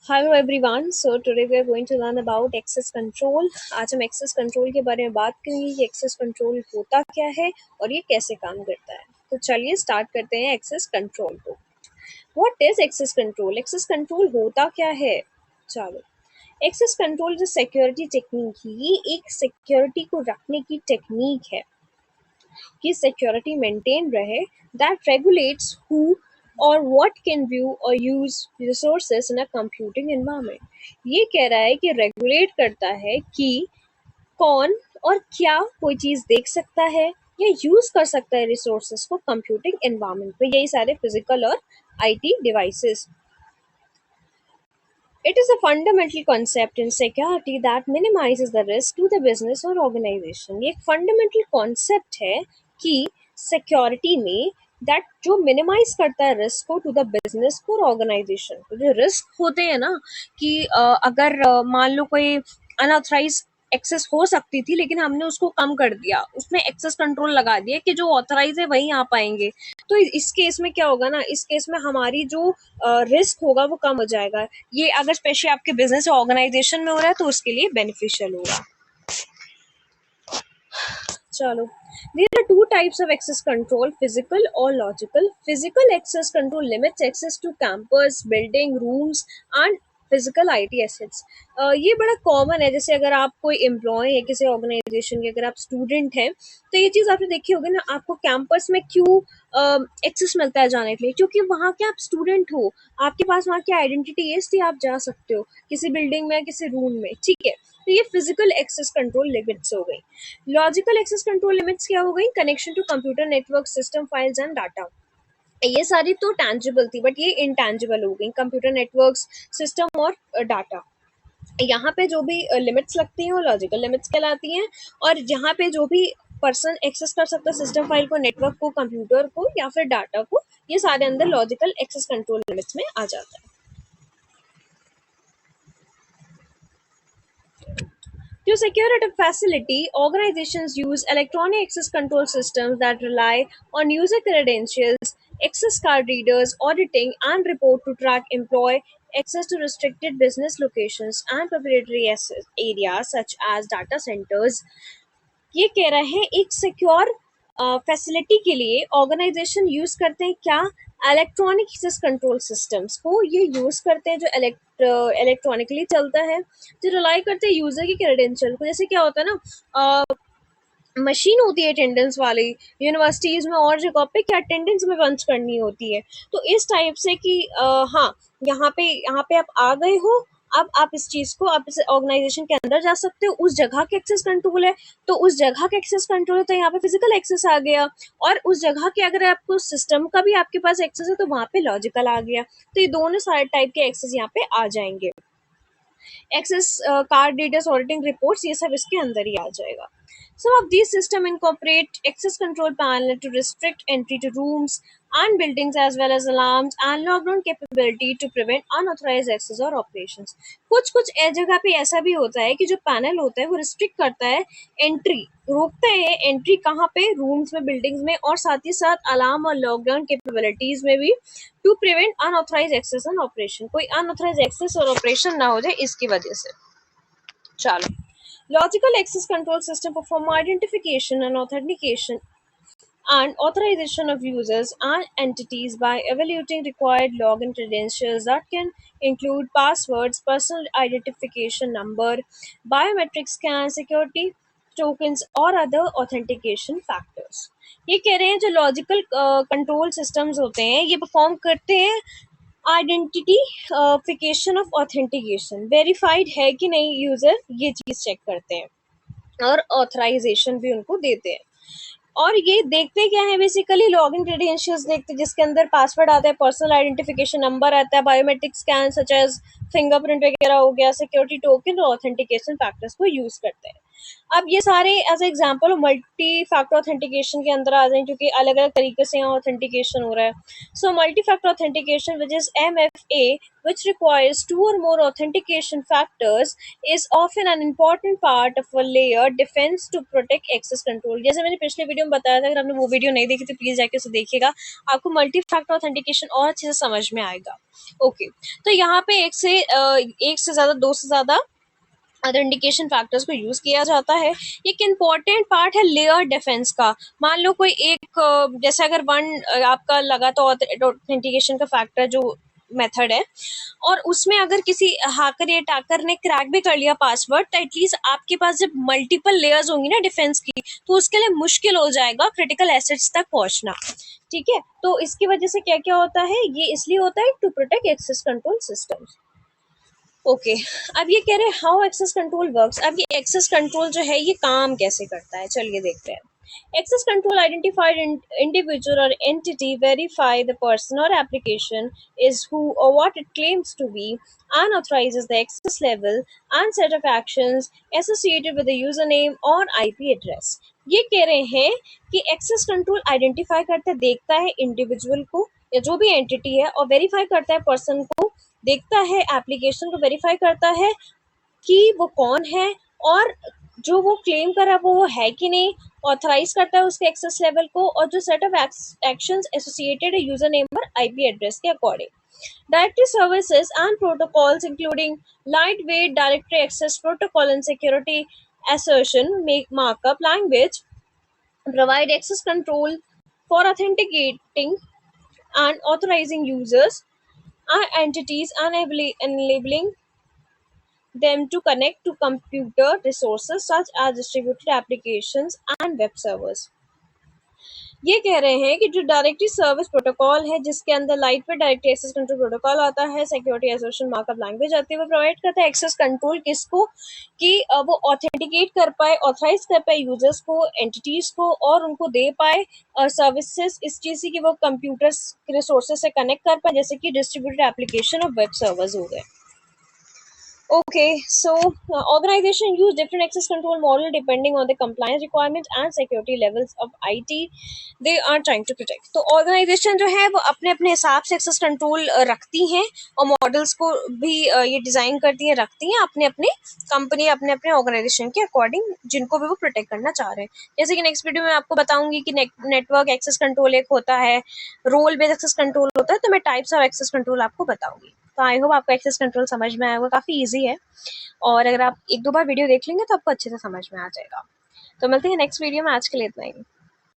Hello everyone. So today we are going to learn about access control. आज हम access control के बारे में बात करेंगे कि access control होता क्या है और ये कैसे काम करता है. तो चलिए स्टार्ट करते हैं access control को. What is access control? Access control होता क्या है? चलो. Access control जो security technique है, ये एक security को रखने की technique है कि सिक्योरिटी मेंटेन रहे दैट रेगुलेट्स हु और व्हाट कैन व्यू और use resources in a computing environment. ये कह रहा है कि रेगुलेट करता है कि कौन और क्या कोई चीज देख सकता है या यूज कर सकता है रिसोर्सेज को कंप्यूटिंग एनवायरनमेंट में. यही सारे फिजिकल और IT devices. It is a fundamental concept in security that minimizes the risk to the business or organization. ये एक fundamental concept है कि security में that जो minimize करता है risk को to the business को और organization को. जो risk होते हैं ना कि अगर मान लो कोई unauthorized एक्सेस हो सकती थी लेकिन हमने उसको कम कर दिया, उसमें एक्सेस कंट्रोल लगा दिया कि जो ऑथराइज है वही आ पाएंगे. तो इस केस में क्या होगा ना, इस केस में हमारी जो रिस्क होगा वो कम हो जाएगा. ये अगर स्पेशली आपके बिजनेस या ऑर्गेनाइजेशन में हो रहा है तो उसके लिए बेनिफिशियल होगा. चलो, there are two types of access control, physical और logical. Physical access control limits access to campus, building, rooms and physical IT assets. ये बड़ा कॉमन है. जैसे अगर आप कोई एम्प्लॉय है किसी ऑर्गेनाइजेशन के, अगर आप स्टूडेंट हैं तो ये चीज़ आपने देखी होगी ना, आपको कैंपस में क्यों एक्सेस मिलता है जाने के लिए, क्योंकि वहाँ के आप स्टूडेंट हो, आपके पास वहाँ की आइडेंटिटी है इसलिए आप जा सकते हो किसी बिल्डिंग में किसी रूम में. ठीक है, तो ये फिजिकल एक्सेस कंट्रोल लिमिट्स हो गई. लॉजिकल एक्सेस कंट्रोल लिमिट्स क्या हो गई? Connection to computer network system files and data. ये सारी तो टैंजिबल थी बट ये इनटैंजिबल हो गई. कंप्यूटर नेटवर्क्स, सिस्टम और डाटा. यहाँ पे जो भी लिमिट्स लगती हैं वो लॉजिकल लिमिट्स कहलाती हैं. और यहाँ पे जो भी पर्सन एक्सेस कर सकता है सिस्टम फाइल को, नेटवर्क को, कंप्यूटर को या फिर डाटा को, ये सारे अंदर लॉजिकल एक्सेस कंट्रोल लिमिट्स में आ जाता है. To secure a facility, organizations use electronic access control systems that rely on user credentials, access card readers, auditing, and report to track employee access to restricted business locations and proprietary areas such as data centers. ये कह रहे हैं एक secure facility के लिए organisation use करते हैं क्या? इलेक्ट्रॉनिक एक्सेस कंट्रोल सिस्टम्स को ये यूज करते हैं जो इलेक्ट्रॉनिकली चलता है, जो रिलाई करते हैं यूजर की क्रेडेंशियल को. जैसे क्या होता है ना, मशीन होती है अटेंडेंस वाली यूनिवर्सिटीज में और जगह पे, क्या अटेंडेंस में पंच करनी होती है. तो इस टाइप से कि हाँ, यहाँ पे आप आ गए हो, अब आप इस चीज को, आप इस ऑर्गेनाइजेशन के अंदर जा सकते हो, उस जगह के एक्सेस कंट्रोल है तो उस जगह का एक्सेस कंट्रोल है, तो यहाँ पे फिजिकल एक्सेस आ गया. और उस जगह के अगर आपको सिस्टम का भी आपके पास एक्सेस है तो वहां पे लॉजिकल आ गया. तो ये दोनों सारे टाइप के एक्सेस यहाँ पे आ जाएंगे. Access card details, auditing reports, ये सब इसके अंदर ही आ जाएगा. Some of these systems incorporate access control panel to restrict entry to rooms and buildings as well as alarms and lockdown capability to prevent unauthorized access or operations. कुछ कुछ जगह पे ऐसा भी होता है कि जो पैनल होता है वो रिस्ट्रिक्ट करता है एंट्री, रोकता है एंट्री कहाँ पे? रूम्स में, बिल्डिंग्स में, और साथ ही साथ अलार्म और लॉकडाउन कैपेबिलिटीज में भी, to prevent unauthorize access and operation. कोई अनऑथराइज एक्सेस और ऑपरेशन ना हो जाए इसकी वजह से. चलो, logical access control system perform identification and authentication and authorization of users and entities by evaluating required login credentials that can include passwords, personal identification number, biometric scan, security tokens और other authentication factors. ये कह रहे हैं जो logical control systems होते हैं ये perform करते हैं आइडेंटिटीफिकेशन ऑफ ऑथेंटिकेशन, वेरीफाइड है कि नहीं यूजर, ये चीज चेक करते हैं और ऑथराइजेशन भी उनको देते हैं. और ये देखते क्या है बेसिकली? लॉगिन क्रेडेंशियल्स देखते हैं जिसके अंदर पासवर्ड आता है, पर्सनल आइडेंटिफिकेशन नंबर आता है, biometric scan such as fingerprint वगैरह हो गया, सिक्योरिटी टोकन और ऑथेंटिकेशन फैक्टर्स को यूज करते हैं. अब ये सारे as example multi factor authentication के अंदर आ जाए, क्योंकि अलग अलग तरीके से यहाँ ऑथेंटिकेशन हो रहा है. So multi factor authentication which is MFA, which requires two or more authentication factors, is often an important part of a layer defense to protect access control. जैसे मैंने पिछले वीडियो में बताया था, अगर आपने वो वीडियो नहीं देखी तो प्लीज जाके उसे देखिएगा, आपको मल्टी फैक्टर ऑथेंटिकेशन और अच्छे से समझ में आएगा. ओके, तो यहाँ पे एक से ज्यादा, दो से ज्यादा ऑथेंटिकेशन फैक्टर्स को यूज किया जाता है. एक इम्पॉर्टेंट पार्ट है लेयर डिफेंस का. मान लो कोई एक जैसे अगर आपका लगा तो ऑथेंटिकेशन का फैक्टर जो मेथड है, और उसमें अगर किसी हैकर या अटैकर ने क्रैक भी कर लिया पासवर्ड, तो एटलीस्ट आपके पास जब मल्टीपल लेयर्स होंगी ना डिफेंस की, तो उसके लिए मुश्किल हो जाएगा क्रिटिकल एसेट्स तक पहुंचना. ठीक है, तो इसकी वजह से क्या क्या होता है, ये इसलिए होता है to protect access control systems. Okay, अब ये कह रहे हैं हाउ एक्सेस कंट्रोल वर्क्स. अब ये एक्सेस कंट्रोल जो है ये काम कैसे करता है, चलिए देखते हैं. Access control identified individual or entity verify the person or application is who or what it claims to be, and authorizes the access level and set of actions associated with the username or IP address. ये कह रहे हैं कि access control identify करता है, देखता है individual को या जो भी एंटिटी है, और वेरीफाई करता है पर्सन को, देखता है एप्लीकेशन को, वेरीफाई करता है कि वो कौन है और जो वो क्लेम कर रहा है वो है कि नहीं, ऑथराइज करता है उसके एक्सेस लेवल को, और जो सेट ऑफ एक्शंस एसोसिएटेड है यूजर नेम और आईपी एड्रेस के according. Directory services and protocols including lightweight directory access protocol and security assertion markup language provide access control for authenticating and authorizing users and entities and enabling them to connect to computer resources such as distributed applications and web servers. ये कह रहे हैं कि जो directory service protocol है, जिसके अंदर light पे डायरेक्टरी एक्सेस कंट्रोल प्रोटोकॉल आता है, सिक्योरिटी एसोसिएशन मार्कअप लैंग्वेज आती है, वो प्रोवाइड करता है एक्सेस कंट्रोल किसको, कि वो ऑथेंटिकेट कर पाए, ऑथराइज कर पाए यूजर्स को, एंटिटीज को, और उनको दे पाए सर्विसेज इस चीज़ की वो कंप्यूटर रिसोर्सेज से कनेक्ट कर पाए, जैसे कि डिस्ट्रीब्यूटेड एप्लीकेशन और वेब सर्वर्स हो गए. Okay, so organization use different access control model depending on the compliance requirements and security levels of IT they are trying to protect. तो organization जो है वो अपने अपने हिसाब से access control रखती हैं, और मॉडल्स को भी ये डिजाइन करती हैं, रखती हैं अपने अपने कंपनी, अपने अपने ऑर्गेनाइजेशन के अकॉर्डिंग, जिनको भी वो प्रोटेक्ट करना चाह रहे हैं. जैसे कि नेक्स्ट वीडियो में आपको बताऊंगी कि नेटवर्क एक्सेस कंट्रोल एक होता है, रोल बेस्ड एक्सेस कंट्रोल होता है, तो मैं टाइप्स ऑफ एक्सेस कंट्रोल आपको बताऊंगी. तो आई होप आपको एक्सेस कंट्रोल समझ में आएगा, काफ़ी इजी है, और अगर आप एक दो बार वीडियो देख लेंगे तो आपको अच्छे से समझ में आ जाएगा. तो मिलते हैं नेक्स्ट वीडियो में, आज के लिए इतना ही.